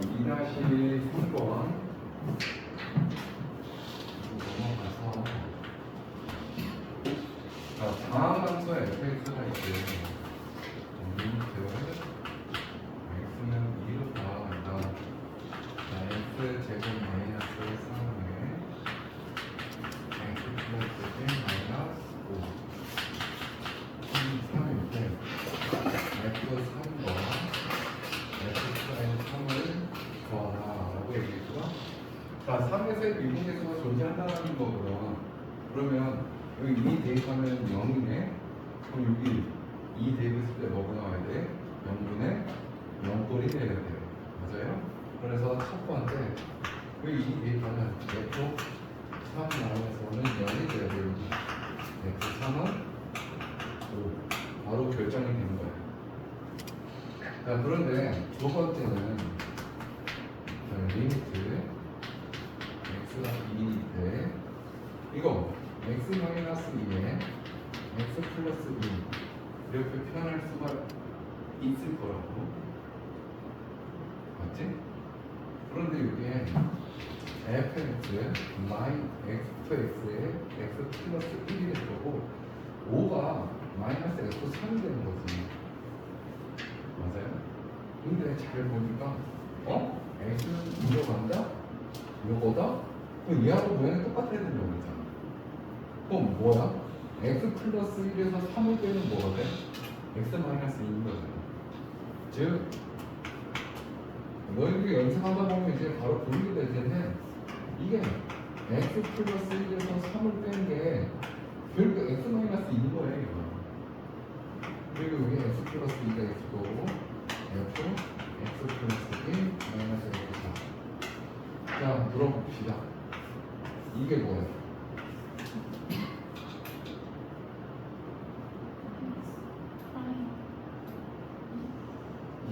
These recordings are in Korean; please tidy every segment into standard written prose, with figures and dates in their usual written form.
2-3번 넘어가서 자, 다항함수 fx가 있대요. 리미트 x는 2로 다가간다. 자, x 제곱 마이너스 3에 x 플러스 1 마이너스 5 3일 때 f3과 f'3을 구하라 라고 얘기했죠. 자, 3에서의 미분계수가 존재한다는 거고요. 그러면 여기 2 대입하면 0이네. 그럼 여기 2 대입했을 때 뭐가 나와야 돼? 0분의 0꼴이 돼야 돼요. 맞아요? 그래서 첫 번째 여기 2 대입하면 f3 나오면서는 0이 돼야 돼요. f3은 5 바로 결정이 되는 거예요. 자, 그런데 두 번째는 리미트 x가 2일 때 이거 x-2에 x 플러스 2 이렇게 표현할 수가 있을 거라고. 맞지? 그런데 여기에 fx 마이 x에 x 플러스 1이 될 거고 5가 마이너스 f3이 되는 거지. 맞아요? 근데 잘 보니까 x는 2로 간다? 이거보다? 그럼 얘하고 모양이 똑같아야 된다고 그랬잖아. 그럼 뭐야? x 플러스 1에서 3을 빼면 뭐가 돼? x 마이너스 2인 거잖아. 즉 너희들이 연습하다 보면 이제 바로 보이게 될 텐데 이게 x 플러스 1에서 3을 빼는 게 결국 x 마이너스 2인 거예요. 이거. 그리고 여기 x 플러스 2가 x고 f x 플러스 1 마이너스 x 4. 자, 물어봅시다. 이게 뭐야?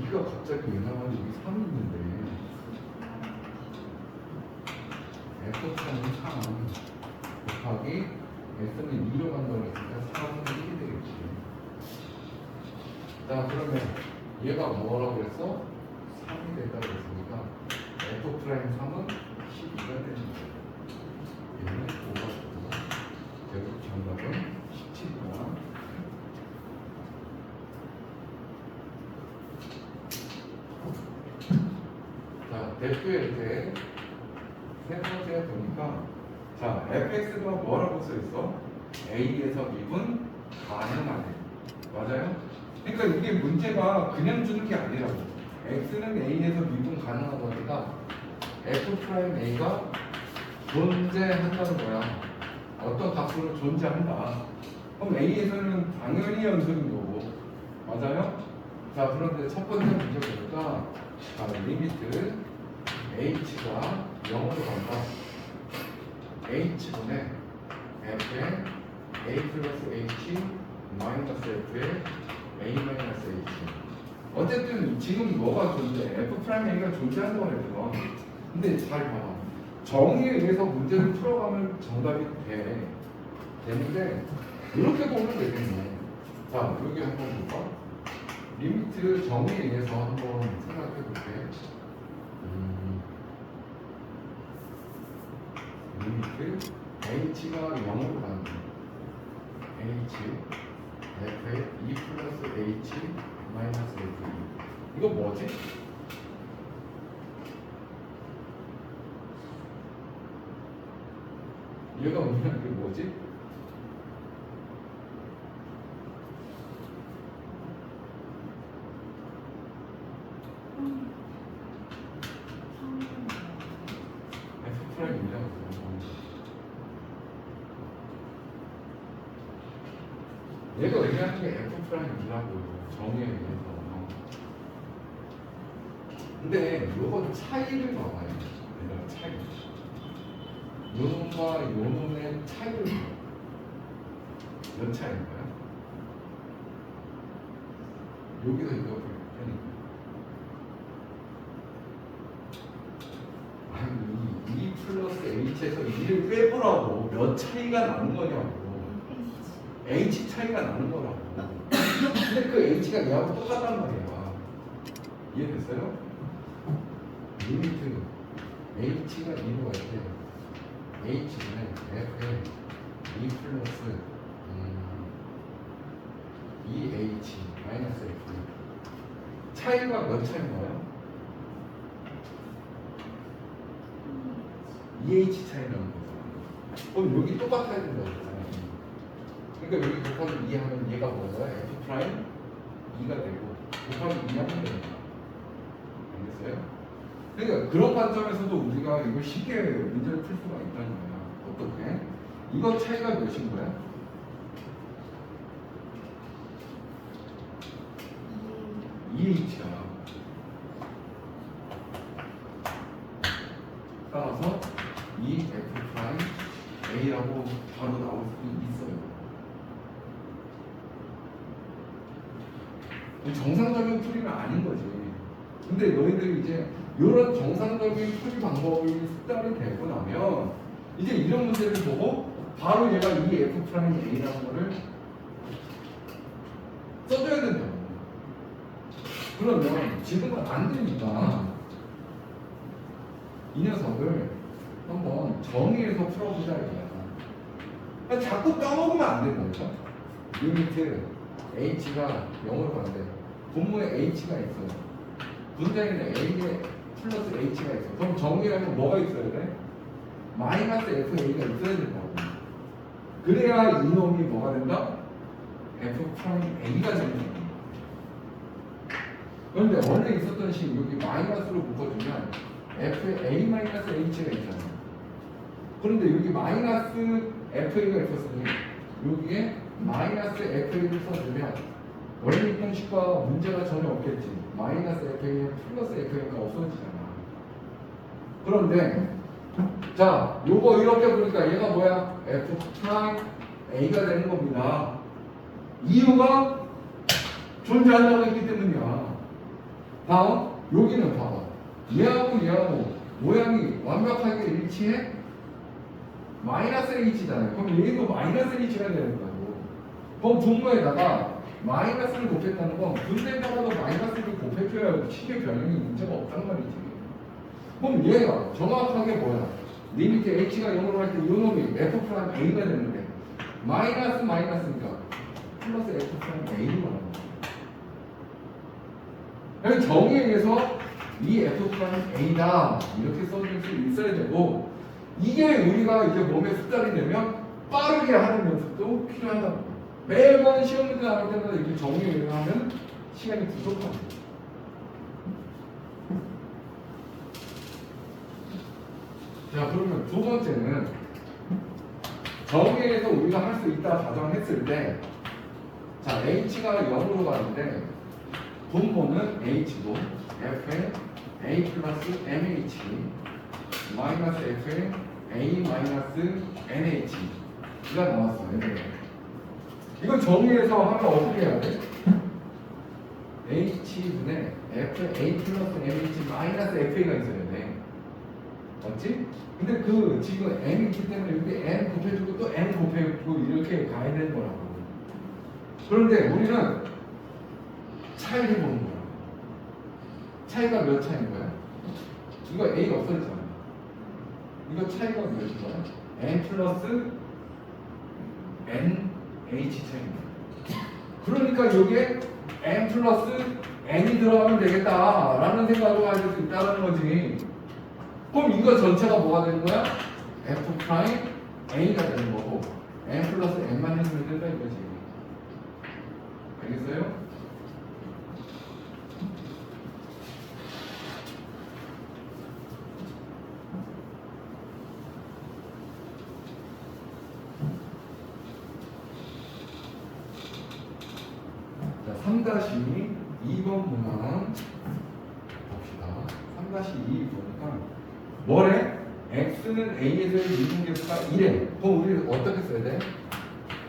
이가 갑자기 왜 나왔는지 여기 3이 있는데 f3은 3 곱하기 x는 2로 간다고 했으니까 4는 1이 되겠지. 자, 그러면 얘가 뭐라고 그랬어? 3이 된다고 했으니까 f'3은 12가 되는 거예요. 얘는 5가 되고 결국 정답은 17이구나. 자, 대표의 때 세 번째 보니까 자, fx가 뭐라고 써있어? a에서 미분 가능하대. 맞아요? 그러니까 이게 문제가 그냥 주는 게 아니라고. x는 a에서 미분 가능하다니까 f'a가 존재한다는 거야. 어떤 값으로 존재한다. 그럼 a에서는 당연히 연속인 거고. 맞아요? 자, 그런데 첫 번째 문제 보니까 자, 리미트 h가 0으로 간다. h분의 f에 a 플러스 h 마이너스 f에 a 마이너스 h. 어쨌든 지금 뭐가 존재? f'a가 존재한다고 했어. 근데 잘 봐봐. 정의에 의해서 문제를 풀어가면 정답이 되는데 이렇게 보면 되겠네. 자, 여기 한번 볼까? 리미트 정의에 의해서 한번 생각해 볼게. 리미트 h가 0으로 가는 h f에 2 플러스 h 마이너스 f. 이거 뭐지? 얘가 의미하는 게 뭐지? F'이라고. 얘가 의미하는 게 F'이라고 정의에 의해서. 근데 요건 차이를 봐봐요. 얘가 차이. 요놈과 요놈의 차이를 봐요. 몇 차이인가요? 여기서 이거 보니까 아니 2 플러스 h에서 2를 빼보라고. 몇 차이가 나는 거냐고. h 차이가 나는 거라고. 근데 그 h가 얘하고 똑같단 말이야. 이해됐어요? 리미트 h가 2로 갈 때 h는 f에 2 플러스 2h 마이너스 f 차이가 몇 차이인가요? 2h 차이 나는 거죠. 그럼 여기 똑같아야 된다고 했잖아요. 그러니까 여기 곱하기 2 하면 얘가 뭐예요? f 프라임 2가 되고 곱하기 2 하면 됩니다. 알겠어요? 그러니까 그런 관점에서도 우리가 이걸 쉽게 문제를 풀 수가 있다는 거야. 어떻게? 이거 차이가 몇인 거야? 2h야. 따라서 이 f 프라임 a라고 바로 나올 수도 있어요. 정상적인 풀이는 아닌 거지. 근데 너희들이 이제 이런 정상적인 풀이 방법이 습관이 되고 나면 이제 이런 문제를 보고 바로 얘가 이 f 프라임 a라는 거를 써줘야 된다고. 그러면 지금은 안 되니까 이 녀석을 한번 정의해서 풀어보자 이거야. 자꾸 까먹으면 안 된다니까. 리미트 h가 0으로 가는데 분모에 h가 있어요. 분자에는 a에 플러스 h가 있어. 그럼 정의하면 뭐가 있어야 돼? 마이너스 fa가 있어야 된다고. 그래야 이놈이 뭐가 된다? f 프라임 a가 되는 거야. 그런데 원래 있었던 식 여기 마이너스로 묶어주면 f에 a 마이너스 h가 있잖아. 그런데 여기 마이너스 fa가 있었으니 여기에 마이너스 fa를 써주면 원래 있던 식과 문제가 전혀 없겠지. 마이너스 fa 플러스 fa가 없어지잖아. 그런데 자 요거 이렇게 보니까 얘가 뭐야? f 프라임 a가 되는 겁니다. 이유가 존재한다고 했기 때문이야. 다음 여기는 봐봐. 얘하고 얘하고 모양이 완벽하게 일치해? 마이너스 h잖아요. 그럼 얘도 마이너스 h가 되는 거고. 그럼 분모에다가 마이너스를 곱했다는 건 분모에다가도 마이너스를 곱해줘야 식의 변형이 문제가 없단 말이지. 그럼 얘가 정확하게 뭐야? 리미트 h가 0으로 할 때 이 놈이 f 프라임 a가 되는데 마이너스 마이너스니까 플러스 f 프라임 a로 가는 거야. 그래서 정의에 의해서 이 f 프라임 a다 이렇게 써줄 수 있어야 되고, 이게 우리가 이제 몸에 습관이 되면 빠르게 하는 연습도 필요하다. 매번 시험 문제 나올 때마다 이렇게 정의에 의해서 하면 시간이 부족합니다. 자, 그러면 두 번째는 정의에 의해서 우리가 할 수 있다 가정했을 때, 자, h가 0으로 가는데 분모는 h고 f에 a 플러스 mh 마이너스 f에 a 마이너스 nh가 나왔어요. 이건 정의해서 하면 어떻게 해야 돼? h분의 f에 a 플러스 mh 마이너스 fa가 있어야 돼. 맞지? 근데 그 지금 m이 있기 때문에 여기 n 곱해주고 또 n 곱해주고 이렇게 가야 되는 거라고. 그런데 우리는 차이를 보는 거야. 차이가 몇 차이인 거야? 이거 a가 없어졌잖아. 이거 차이가 몇인 거야? n 플러스 n h 차이입니다. 그러니까 여기에 n 플러스 n이 들어가면 되겠다라는 생각을 가질 수 있다는 거지. 그럼 이거 전체가 뭐가 되는 거야? f 프라임 a가 되는 거고 n 플러스 n만 해주면 된다 이거지. 알겠어요? 자, 3-2번 문항 봅시다. 3-2 보니까 뭐래? x는 a에서의 미분계수가 1에. 그럼 우리 어떻게 써야 돼?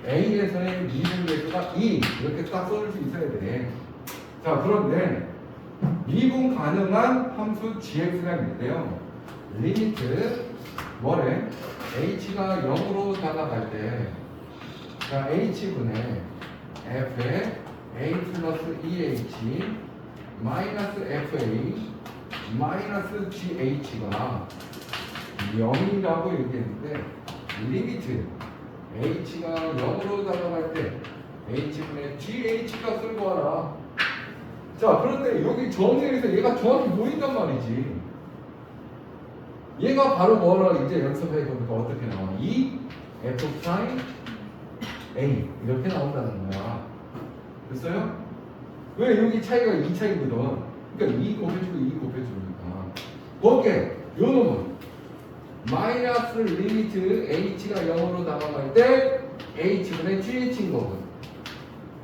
a에서의 미분계수가 2 이렇게 딱 써줄 수 있어야 돼. 자, 그런데 미분 가능한 함수 gx가 있는데요. 리미트 뭐래? h가 0으로 다가갈 때, 자, h분의 f에 a 플러스 2h 마이너스 fa 마이너스 GH가 0이라고 얘기했는데 리미트 h가 0으로 다가갈 때 h분의 gh 값을 구하라. 자, 그런데 여기 정리에서 얘가 정확히 보인단 말이지. 얘가 바로 뭐라 이제 연습해 보니까 어떻게 나와? 2 f sin a 이렇게 나온다는 거야. 됐어요? 왜 여기 차이가 2 차이거든. 그러니까 2 곱해주고 2 곱해주니까 거기에 요 놈은 마이너스 리미트 h가 0으로 다가갈 때 h분의gh인 거거든.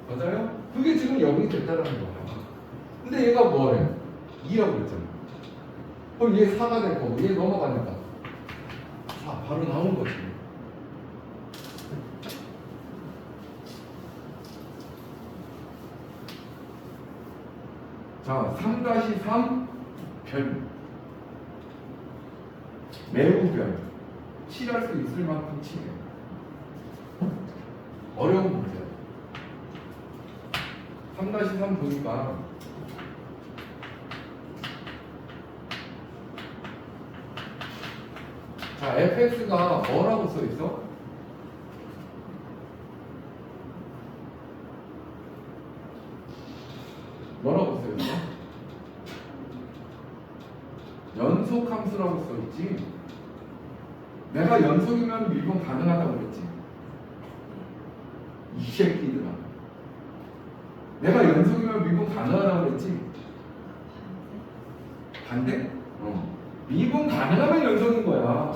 맞아요? 그게 지금 0이 됐다는 거야. 근데 얘가 뭐래? 2라고 그랬잖아. 그럼 얘 4가 될 거고 얘 넘어가니까 4 바로 나온 거지. 자, 3-3 별 매우 별 칠할 수 있을 만큼 칠해. 어려운 문제야. 3-3 보니까 자, fx가 뭐라고 써 있어? 뭐라고 써 있어? 연속 함수라고 써 있지. 내가 연속이면 미분 가능하다고 그랬지. 이 새끼들아. 내가 연속이면 미분 가능하다고 그랬지. 반대? 미분 가능하면 연속인 거야.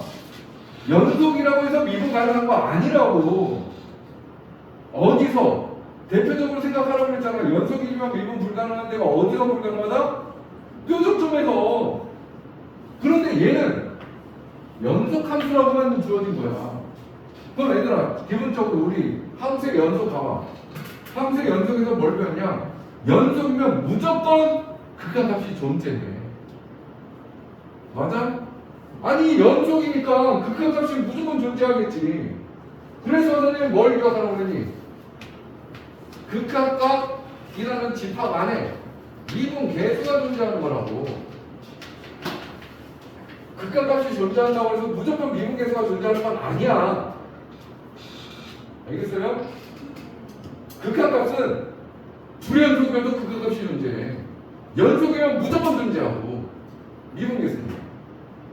연속이라고 해서 미분 가능한 거 아니라고. 어디서? 대표적으로 생각하라고 그랬잖아. 연속이면 미분 불가능한 데가 어디가 불가능하다? 뾰족점에서. 그런데 얘는 연속 함수라고만 주어진 거야. 그럼 얘들아, 기본적으로 우리 함수의 연속 봐봐. 함수의 연속에서 뭘 배웠냐? 연속이면 무조건 극한값이 존재해. 맞아? 아니 연속이니까 극한값이 무조건 존재하겠지. 그래서 선생님 뭘 기억하라고 그러니? 극한값이라는 집합 안에 미분 개수가 존재하는 거라고. 극한값이 존재한다고 해서 무조건 미분 개수가 존재하는 건 아니야. 알겠어요? 극한값은 불연속이면도 극한값이 존재해. 연속이면 무조건 존재하고 미분 개수는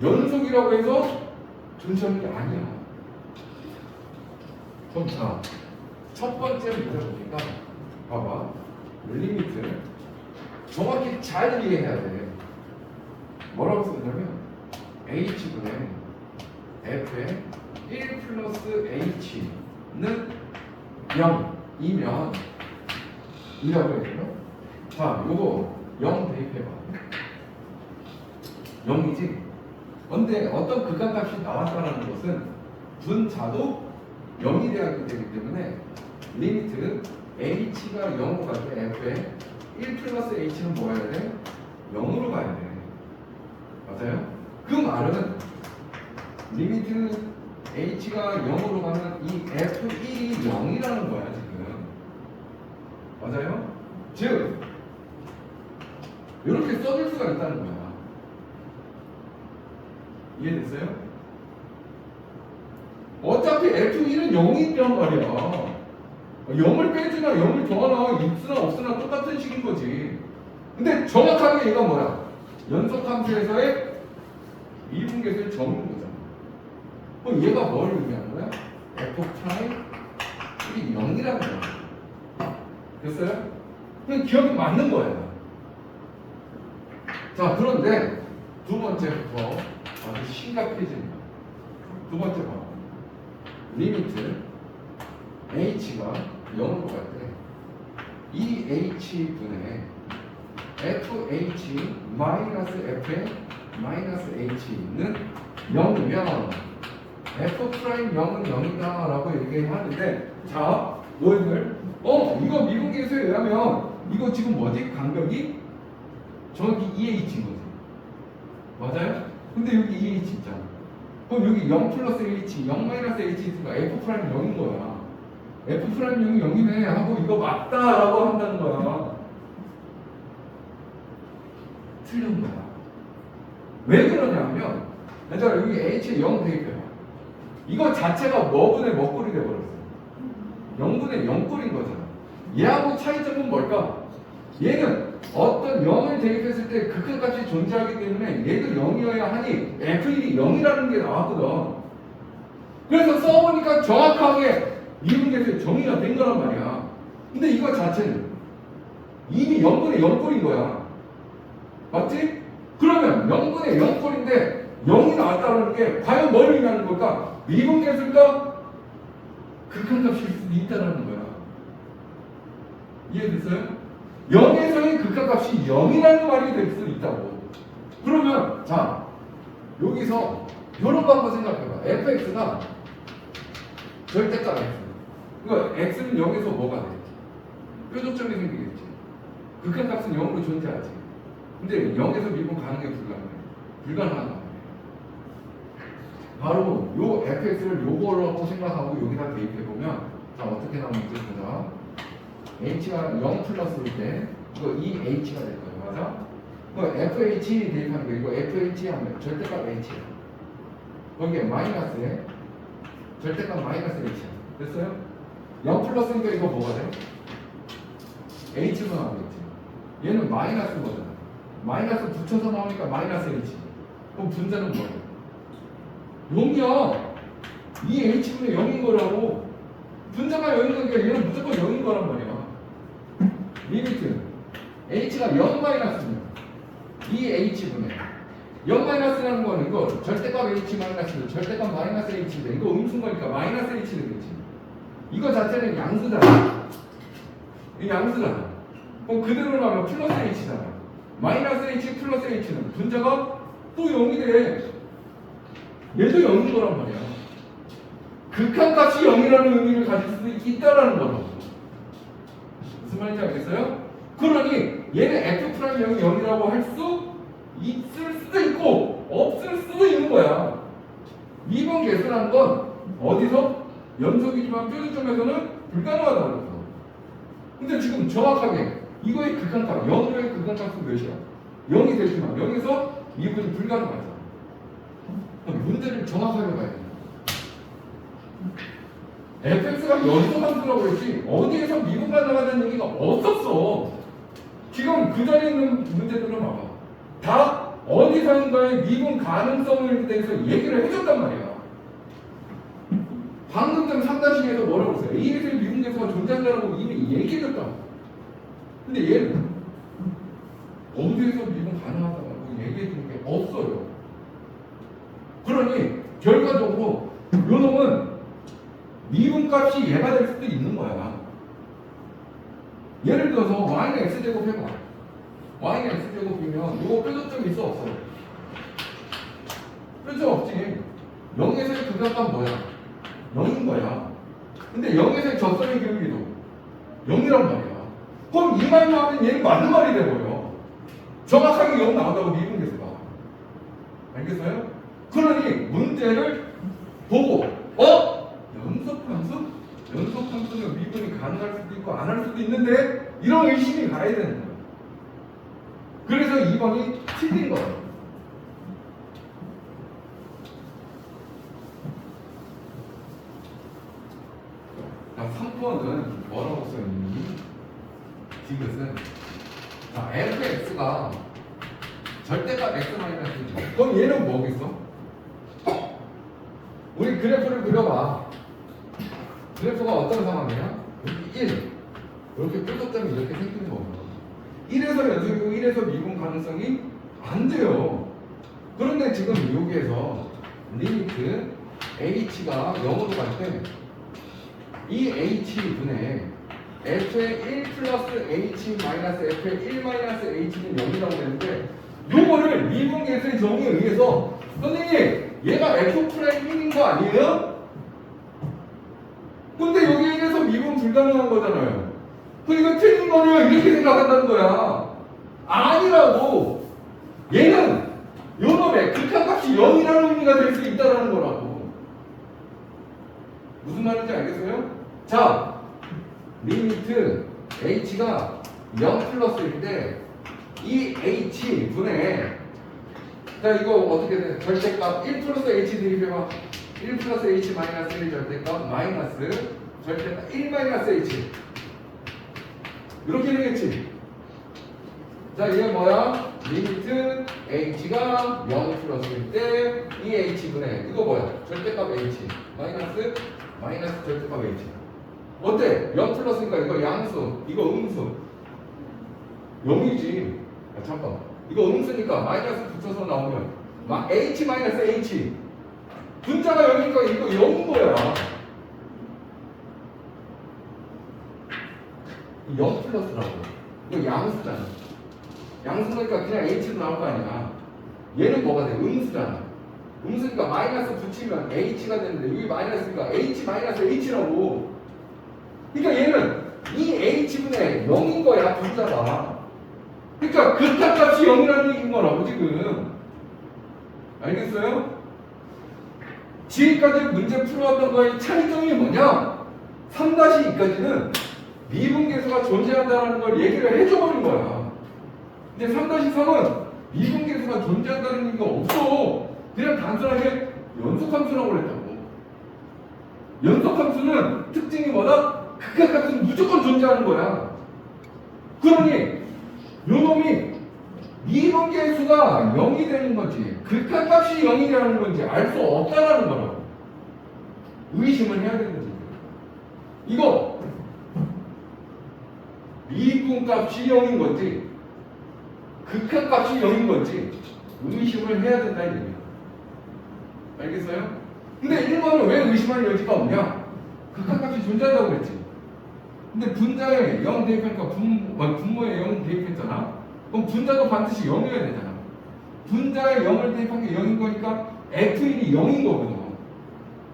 연속이라고 해서 존재하는 게 아니야. 그럼 자, 첫 번째 문제 보니까 봐봐. 리미트 정확히 잘 이해해야 돼. 뭐라고 쓰냐면 h분의 f의 1 플러스 h는 0이면 이라고 해야 되나? 자, 요거 0 대입해봐. 0이지? 근데 어떤 극한값이 나왔다는 것은 분자도 0이 되기 때문에 리미트 h가 0으로 갈 때 f의 1 플러스 h는 뭐 해야 돼? 0으로 가야 돼. 맞아요? 그 말은 리미트 h가 0으로 가면 이 f1이 0이라는 거야 지금. 맞아요? 즉 이렇게 써줄 수가 있다는 거야. 이해됐어요? 어차피 f1은 0이란 말이야. 0을 빼주나 0을 더하나 있으나 없으나 똑같은 식인 거지. 근데 정확하게 얘가 뭐야? 연속함수에서의 미분계수의 점인 거잖아. 그럼 얘가 뭘 의미하는 거야? f 프라임 0이라는 거야. 됐어요? 그냥 기억이 맞는 거예요. 자, 그런데 두 번째부터 아주 심각해집니다. 두 번째 봐. 리미트 h가 0으로 갈 때 이 h분의 fh 마이너스 f의 마이너스 h는 0이면 f 프라임 0은 0이다 라고 얘기하는데, 자, 너희들 이거 미분계수에 의하면 이거 지금 뭐지? 간격이 정확히 2h인 거지. 맞아요? 근데 여기 2h 있잖아. 그럼 여기 0 플러스 h, 0 마이너스 h 있으니까 f 프라임 0인 거야. f 프라임 0이 0이네 하고 이거 맞다라고 한다는 거야. 틀린 거야. 그러냐면 얘들아 여기 h에 0 대입해요. 이거 자체가 뭐분의 뭐 꼴이 돼버렸어. 0분의 0꼴인 거잖아. 얘하고 차이점은 뭘까? 얘는 어떤 0을 대입했을 때 극한값이 존재하기 때문에 얘도 0이어야 하니 f1이 0이라는 게 나왔거든. 그래서 써보니까 정확하게 미분계수의 정의가 된 거란 말이야. 근데 이거 자체는 이미 0분의 0꼴인 거야. 맞지? 그러면 0분의 0꼴인데 0이 나왔다는 게 과연 뭘 의미하는 걸까? 미분계수일까? 극한값일 수도 있다는 거야. 이해됐어요? 0에서의 극한값이 0이라는 말이 될 수 있다고. 그러면 자 여기서 이런 거 한번 생각해봐. fx가 절대값 x. 그러니까 x는 0에서 뭐가 되겠지? 뾰족점이 생기겠지. 극한값은 0으로 존재하지. 근데 0에서 미분 가능해 불가능해? 불가능한 거야. 바로 요 fx를 요거라고 생각하고 여기다 대입해보면 자 어떻게 나오는지 보자. h가 0 플러스일 때 이거 2h가 될 거예요. 맞아? 이거 fh 대입하는 거 이거 fh 하면 절대값 h야. 거기에 마이너스에 절대값 마이너스 h야. 됐어요? 0 플러스니까 이거 뭐가 돼? h만 나오겠지. 얘는 마이너스 거잖아. 마이너스 붙여서 나오니까 마이너스 h. 그럼 분자는 뭐예요? 0이야. 이 h분의 0인 거라고. 분자가 0인 거니까 얘는 무조건 0인 거란 말이야. 리미트 h가 0 마이너스면 이 h분의 0 마이너스라는 거는 이거 절대값 h 마이너스 절대값 마이너스 h인데 이거 음수인 거니까 마이너스 h 되겠지. 이거 자체는 양수잖아. 이 양수잖아. 그럼 그대로 나오면 플러스 h잖아. 마이너스 h 플러스 h는 분자가 또 0이 돼. 얘도 0인 거란 말이야. 극한값이 0이라는 의미를 가질 수도 있다라는 거라고. 무슨 말인지 알겠어요? 그러니 얘는 f'0이 0이라고 할 수 있을 수도 있고 없을 수도 있는 거야. 이번 계산한 건 어디서? 연속이지만 뾰족점에서는 불가능하다는 거죠. 근데 지금 정확하게 이거의 극한값 0의 극한값은 몇이야? 0이 되지만 0에서 미분이 불가능하잖아. 문제를 정확하게 봐야 돼. fx가 연속 함수라고 했지 어디에서 미분 가능하다는 얘기가 없었어. 지금 그 자리에 있는 문제들은 봐봐. 다 어디선가의 미분 가능성에 대해서 얘기를 해줬단 말이야. 방금 전 3-2에서 뭐라고 했어요? A에서의 미분계수가 존재한다고 이미 얘기해줬다. 근데 얘는 어디에서 미분 가능하다고 얘기해주는 게 없어요. 그러니 결과적으로 요 놈은 미분값이 얘가 될 수도 있는 거야. 예를 들어서 y는 x제곱 해봐. y는 x제곱이면 이거 뾰족점 있어 없어? 뾰족 없지. 0에서의 극한값 뭐야? 0인 거야. 근데 0에서의 적선의 기울기도 0이란 말이야. 그럼 이 말로 하면 얘는 맞는 말이 돼버려. 정확하게 0 나온다고 미분계수가. 알겠어요? 그러니 문제를 보고 연속함수? 연속함수는 미분이 가능할 수도 있고 안 할 수도 있는데 이런 의심이 가야 되는 거예요. 그래서 2번이 틀린 거예요. 자, 3번은 뭐라고 써있니? 디귿은 자, fx가 절대값 x-1 그럼 얘는 뭐겠어? 우리 그래프를 그려봐. 그래프가 어떤 상황이야? 여기 1 이렇게 뾰족점이 이렇게 생기는 거예요. 1에서 연속이고 1에서 미분 가능성이 안 돼요. 그런데 지금 여기에서 리미트 h가 0으로 갈 때 이 h분의 f의 1 플러스 h 마이너스 f의 1 마이너스 h는 0이라고 했는데 요거를 미분계수의 정의에 의해서 선생님 얘가 f'1인 거 아니에요? 근데 여기 1에서 미분 불가능한 거잖아요. 그러니까 틀린 거를 이렇게 생각한다는 거야. 아니라고. 얘는 요놈의 극한값이 0이라는 의미가 될 수 있다는 거라고. 무슨 말인지 알겠어요? 자, 리미트 h가 0 플러스일 때 이 h분의 자, 이거 어떻게 돼? 절대값 1 플러스 h 대입해봐. 1 플러스 h 마이너스 1 절대값 마이너스 절대값 1 마이너스 h. 이렇게 되겠지. 자, 이게 뭐야? 리미트 h가 0 플러스일 때 2h분의 이거 뭐야? 절대값 h 마이너스 절대값 h. 어때? 0 플러스니까 이거 양수, 이거 음수. 0이지. 아, 잠깐. 이거 음수니까 마이너스 붙여서 나오면 h 마이너스 h. 분자가 0이니까 이거 0인 거야. 0 플러스라고. 이거 양수잖아. 양수니까 그냥 h로 나올 거 아니야. 얘는 뭐가 돼? 음수잖아. 음수니까 마이너스 붙이면 h가 되는데 여기 마이너스니까 h 마이너스 h라고. 그러니까 얘는 이 h분의 0인 거야, 분자가. 그러니까 극한값이 0이라는 얘기인 거라고 지금. 알겠어요? 지금까지 문제 풀어왔던 거의 차이점이 뭐냐? 3-2까지는 미분계수가 존재한다는 걸 얘기를 해줘버린 거야. 근데 3-3은 미분계수가 존재한다는 얘기가 없어. 그냥 단순하게 연속함수라고 그랬다고. 연속함수는 특징이 뭐다? 극한값은 무조건 존재하는 거야. 그러니 요놈이 미분계수가 0이 되는 거지 극한값이 0이라는 건지 알 수 없다라는 거라고. 의심을 해야 되는 거지. 이거 미분값이 0인 건지 극한값이 0인 건지 의심을 해야 된다 이 얘기야. 알겠어요? 근데 1번은 왜 의심할 여지가 없냐? 극한값이 존재한다고 그랬지. 근데 분자에 0 대입하니까 분모에 0 대입했잖아. 그럼 분자도 반드시 0이어야 되잖아. 분자에 0을 대입한 게 0인 거니까 F1이 0인 거거든.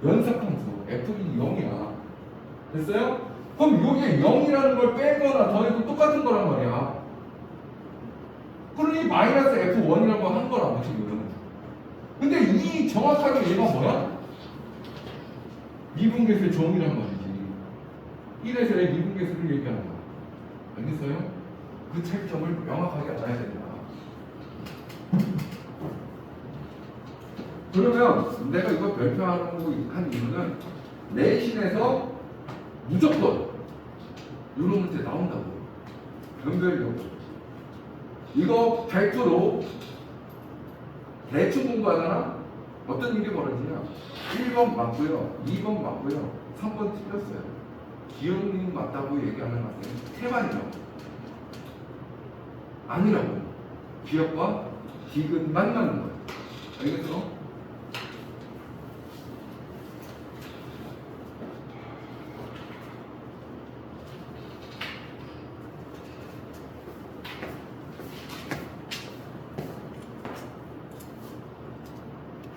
연속함수 F1이 0이야. 됐어요? 그럼 이게 0이라는 걸 빼거나 더해도 똑같은 거란 말이야. 그러니 마이너스 F1이라고 한 거라고 지금. 근데 이 정확하게 얘가 뭐야? 미분계수의 종이란 말이지. 1에서의 미분계수를 얘기하는 거야. 알겠어요? 그 차이점을 명확하게 알아야 된다. 그러면 내가 이거 발표한 이유는 내신에서 무조건 이런 문제 나온다고. 변별력. 이거 100% 대충 공부하잖아? 어떤 일이 벌어지냐? 1번 맞고요, 2번 맞고요, 3번 틀렸어요. 기억력 맞다고 얘기하는 학생은 태반이라고. 아니라고. 기억과 디귿만 맞는 거예요. 알겠어?